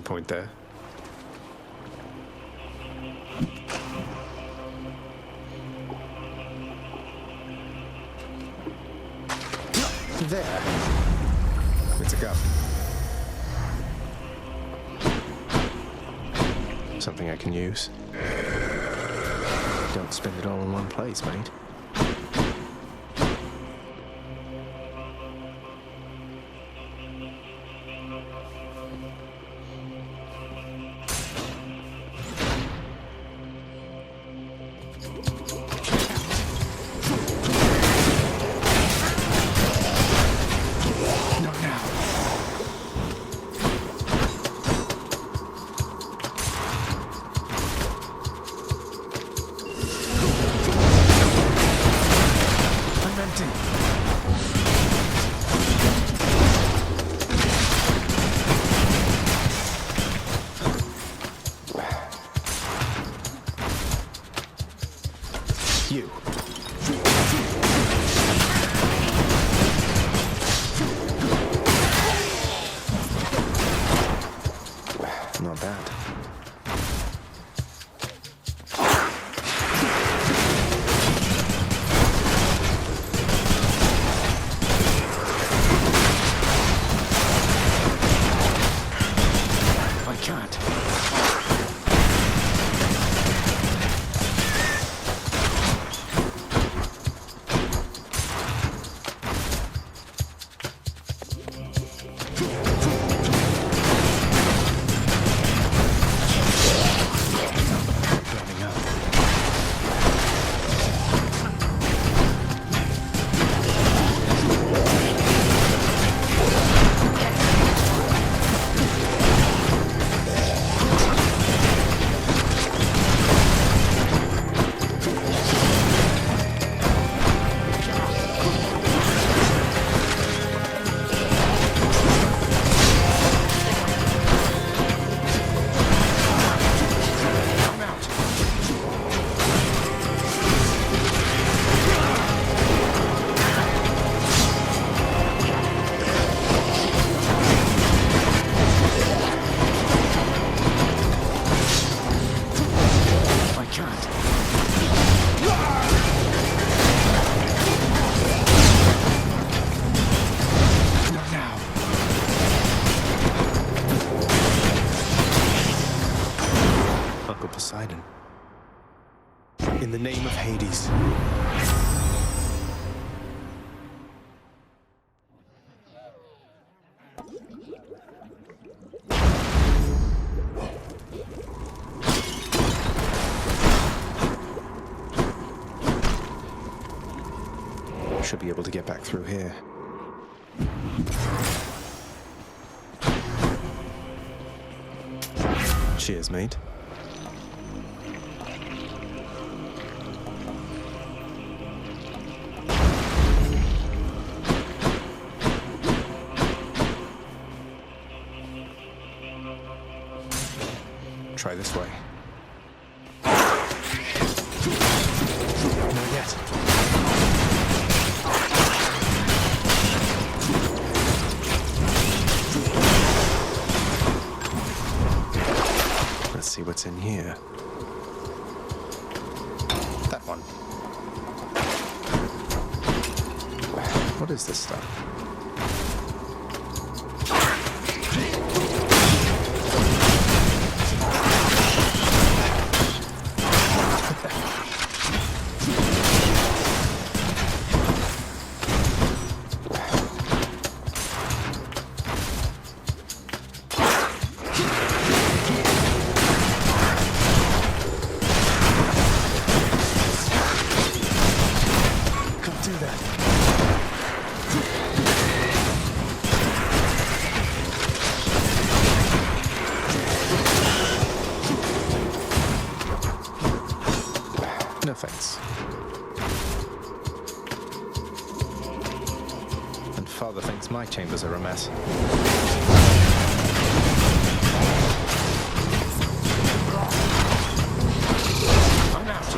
point there. There. It's a gun. Something I can use. Don't spend it all in one place, mate. You. Not bad. I can't. Poseidon. In the name of Hades. Should be able to get back through here. Cheers, mate. Try this way. Not yet. Let's see what's in here. That one. What is this stuff? No thanks. And Father thinks my chambers are a mess. I'm out.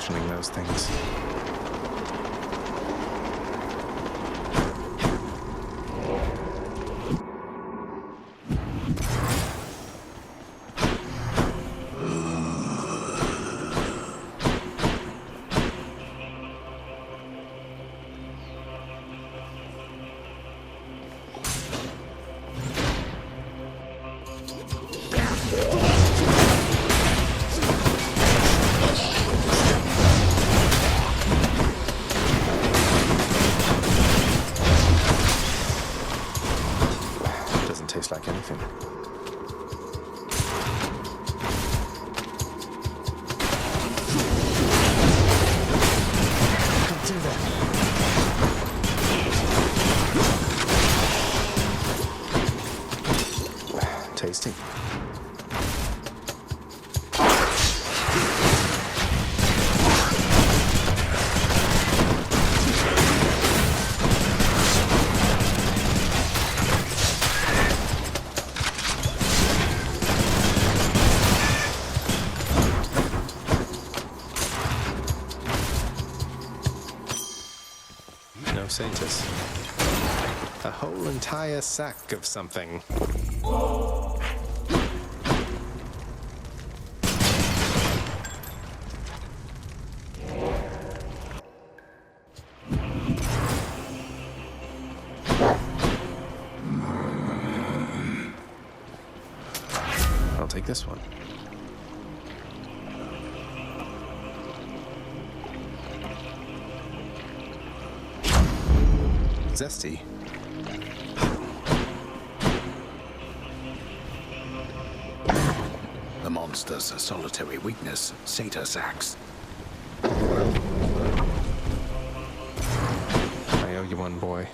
mentioning those things. Doesn't taste like anything. Can't do that. Tasty. No Saintus. A whole entire sack of something. I'll take this one. Zesty. The monster's solitary weakness, satyr sacks. I owe you one, boy.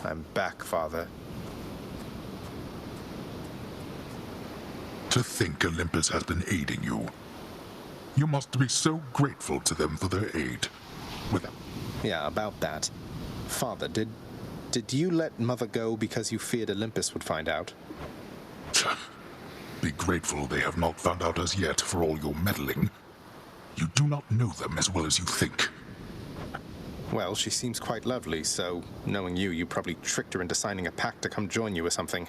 I'm back, Father. To think Olympus has been aiding you. You must be so grateful to them for their aid. Without... Yeah, about that. Father, did you let Mother go because you feared Olympus would find out? Be grateful they have not found out as yet for all your meddling. You do not know them as well as you think. Well, she seems quite lovely, so knowing you probably tricked her into signing a pact to come join you or something.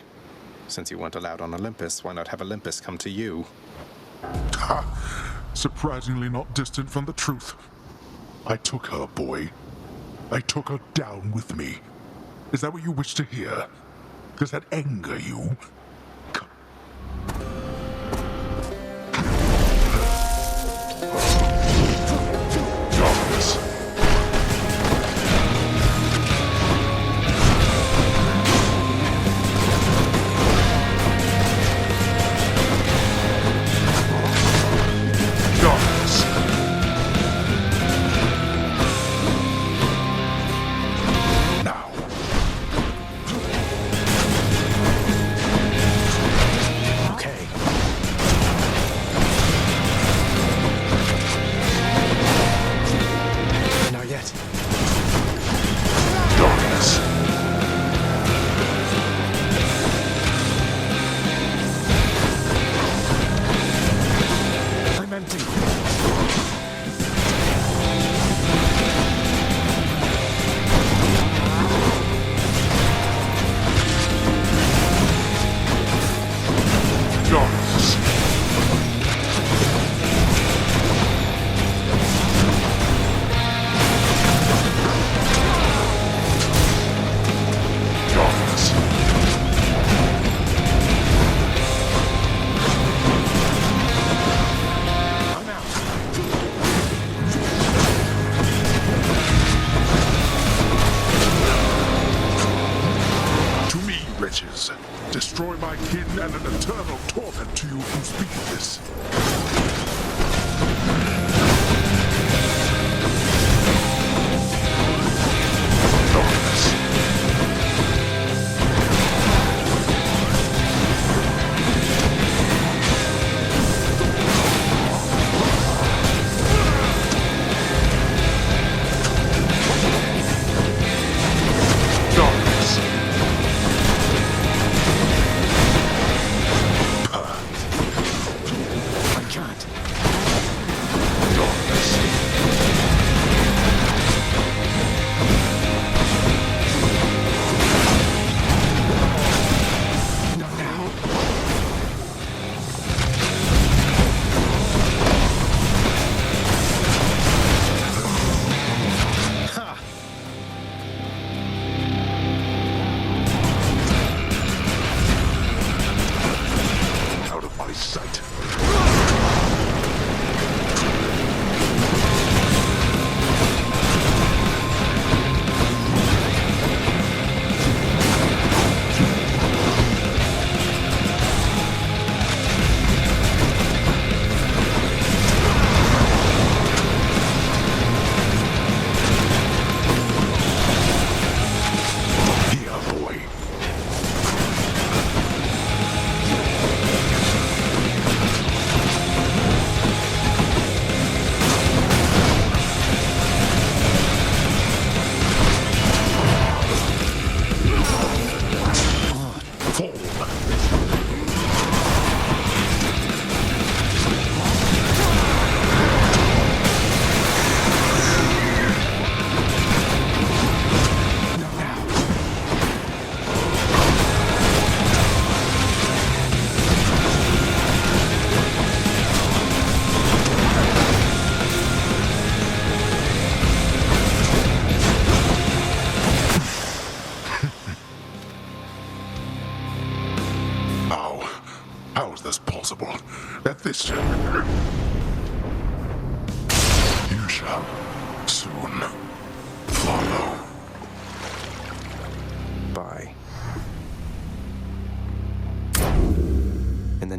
Since you weren't allowed on Olympus, why not have Olympus come to you? Ha! Surprisingly not distant from the truth. I took her, boy. I took her down with me. Is that what you wish to hear? Does that anger you? Darkness. Destroy my kin and an eternal torment to you who speak this. Darkness.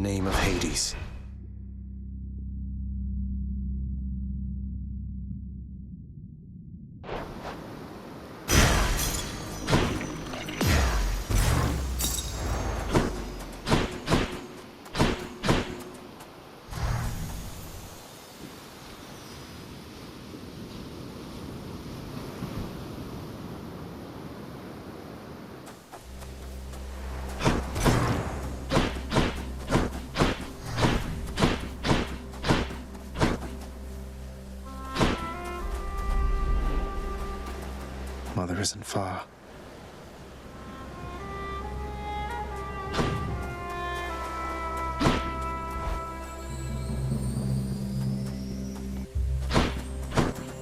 name of Hades. Mother isn't far.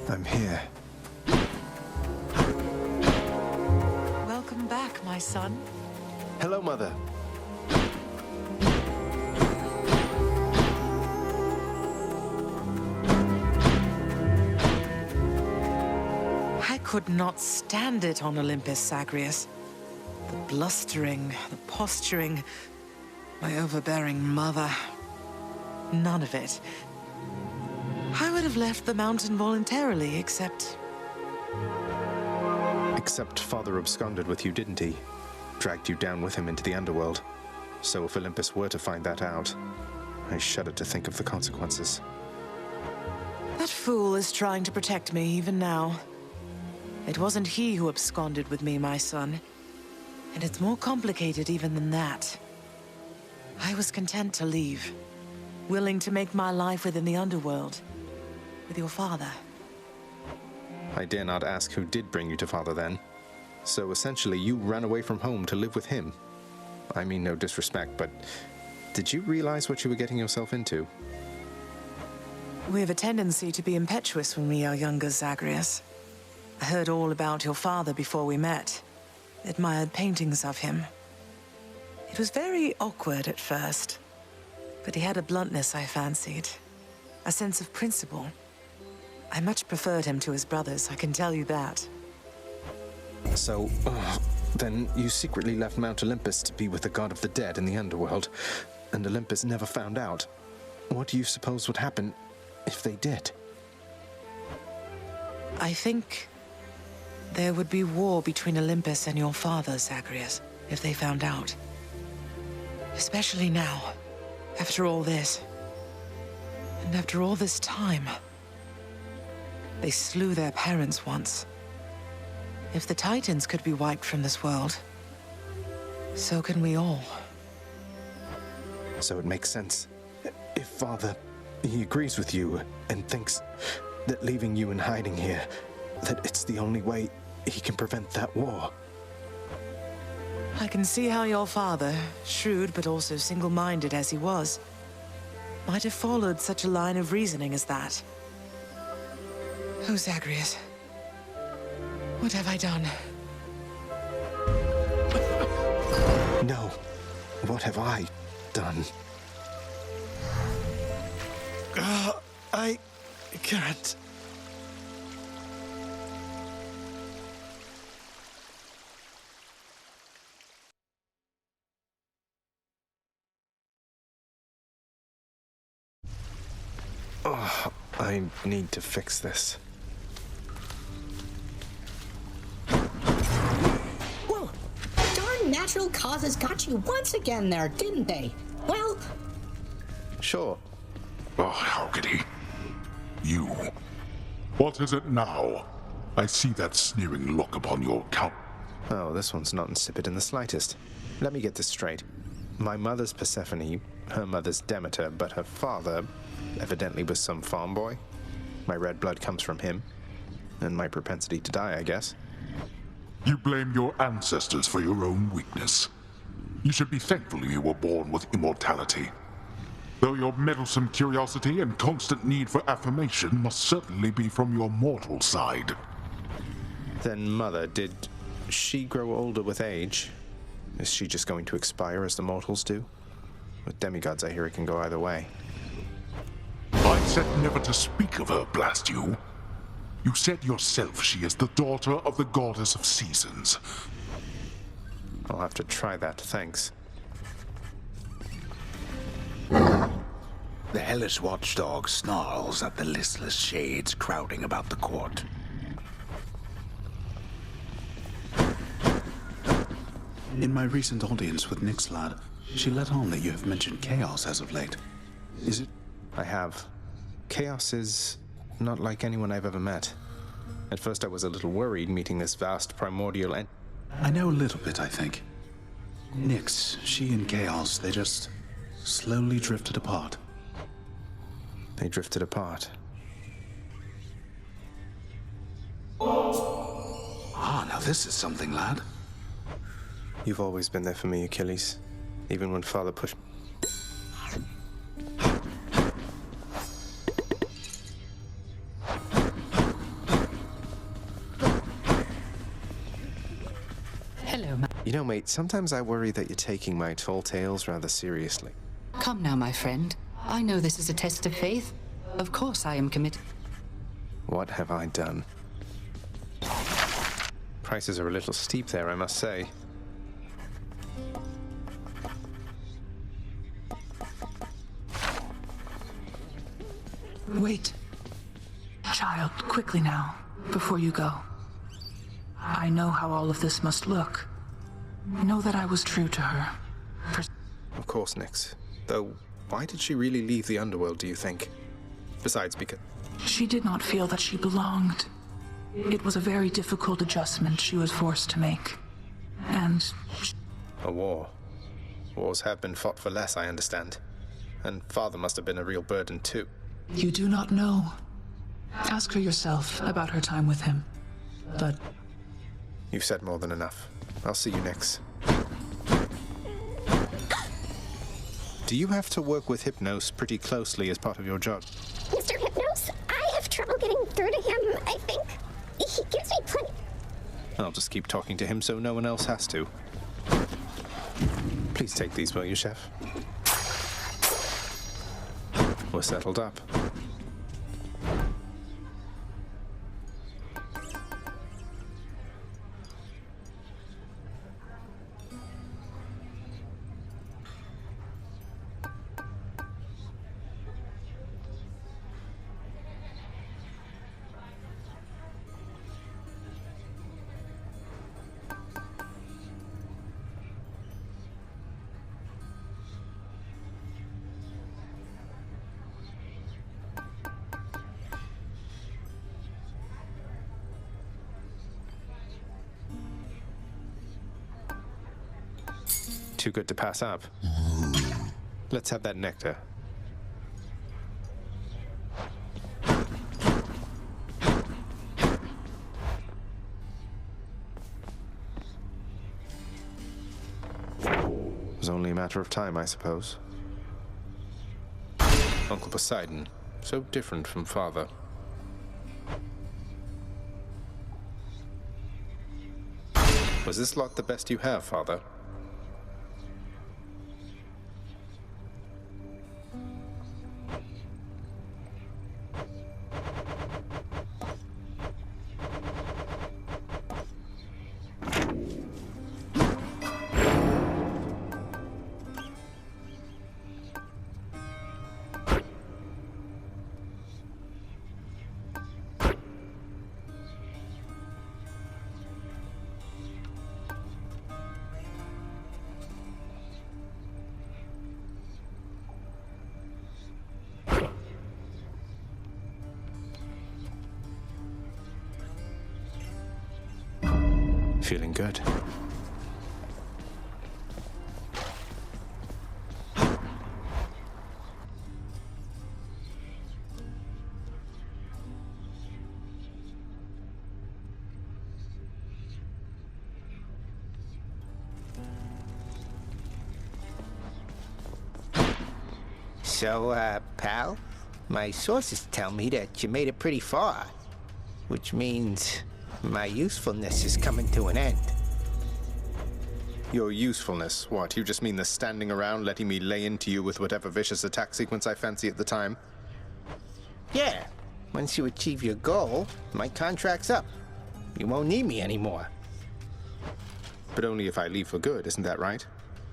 I'm here. Welcome back, my son. Hello, Mother. I could not stand it on Olympus, Zagreus. The blustering, the posturing, my overbearing mother. None of it. I would have left the mountain voluntarily, except Father absconded with you, didn't he? Dragged you down with him into the underworld. So if Olympus were to find that out, I shudder to think of the consequences. that fool is trying to protect me even now. It wasn't he who absconded with me, my son. And it's more complicated even than that. I was content to leave, willing to make my life within the underworld, with your father. I dare not ask who did bring you to Father then. So essentially, you ran away from home to live with him. I mean no disrespect, but did you realize what you were getting yourself into? We have a tendency to be impetuous when we are younger, Zagreus. I heard all about your father before we met. Admired paintings of him. It was very awkward at first, but he had a bluntness I fancied. A sense of principle. I much preferred him to his brothers, I can tell you that. So, then you secretly left Mount Olympus to be with the god of the dead in the underworld, and Olympus never found out. What do you suppose would happen if they did? I think there would be war between Olympus and your father, Zagreus, if they found out. Especially now, after all this. And after all this time. They slew their parents once. If the Titans could be wiped from this world, so can we all. So it makes sense. If Father, he agrees with you and thinks that leaving you in hiding here, that it's the only way he can prevent that war. I can see how your father, shrewd but also single-minded as he was, might have followed such a line of reasoning as that. Oh, Zagreus. What have I done? No. What have I done? I can't. Oh, I need to fix this. Well, darn natural causes got you once again there, didn't they? Well... Sure. Oh, how could he? You. What is it now? I see that sneering look upon your countenance. Oh, this one's not insipid in the slightest. Let me get this straight. My mother's Persephone, her mother's Demeter, but her father evidently was some farm boy. My red blood comes from him, and my propensity to die, I guess. You blame your ancestors for your own weakness. You should be thankful you were born with immortality. Though your meddlesome curiosity and constant need for affirmation must certainly be from your mortal side. Then Mother, did she grow older with age? Is she just going to expire as the mortals do? With demigods, I hear it can go either way. I said never to speak of her, blast you. You said yourself she is the daughter of the goddess of seasons. I'll have to try that, thanks. The hellish watchdog snarls at the listless shades crowding about the court. In my recent audience with Nyx, lad, she let on that you have mentioned chaos as of late. Is it? I have. Chaos is not like anyone I've ever met. At first I was a little worried meeting this vast primordial I know a little bit, I think. Nyx, she and Chaos, they just slowly drifted apart. They drifted apart. Ah, now this is something, lad. You've always been there for me, Achilles. Even when Father pushed... Hello, You know, mate, sometimes I worry that you're taking my tall tales rather seriously. Come now, my friend. I know this is a test of faith. Of course I am committed. What have I done? Prices are a little steep there, I must say. Wait. Child, quickly now, before you go. I know how all of this must look. Know that I was true to her. Of course, Nyx. Though, why did she really leave the underworld, do you think? Besides, because... She did not feel that she belonged. It was a very difficult adjustment she was forced to make. And... A war. Wars have been fought for less, I understand. And Father must have been a real burden, too. You do not know. Ask her yourself about her time with him. But... You've said more than enough. I'll see you, Nyx. Do you have to work with Hypnos pretty closely as part of your job? Mr. Hypnos, I have trouble getting through to him, I think. He gives me plenty... I'll just keep talking to him so no one else has to. Please take these, will you, Chef? We're settled up. Too good to pass up. Let's have that nectar. It was only a matter of time, I suppose. Uncle Poseidon, so different from Father. Was this lot the best you have, Father? Feeling good. So, pal, my sources tell me that you made it pretty far, which means my usefulness is coming to an end. Your usefulness? What, you just mean the standing around letting me lay into you with whatever vicious attack sequence I fancy at the time? Yeah, once you achieve your goal, my contract's up. You won't need me anymore. But only if I leave for good, isn't that right?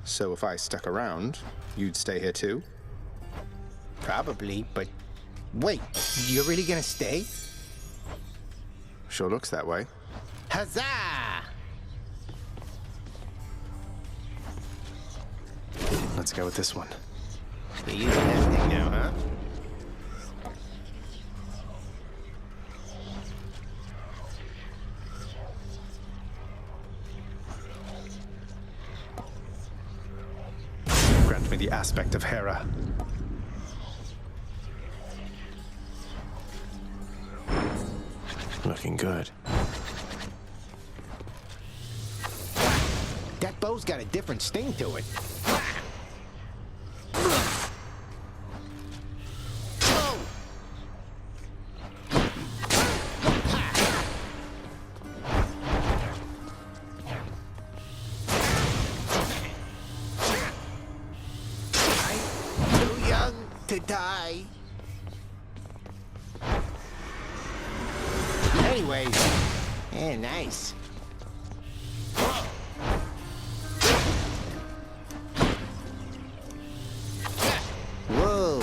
So if I stuck around, you'd stay here too? Probably, but wait, you're really gonna stay? Sure looks that way. Huzzah! Let's go with this one. You're using that thing now, huh? Grant me the aspect of Hera. Looking good. That bow's got a different sting to it. To die. Anyways, yeah, nice. Whoa.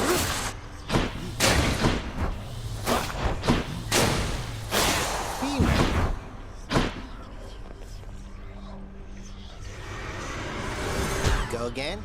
He-Man. Go again.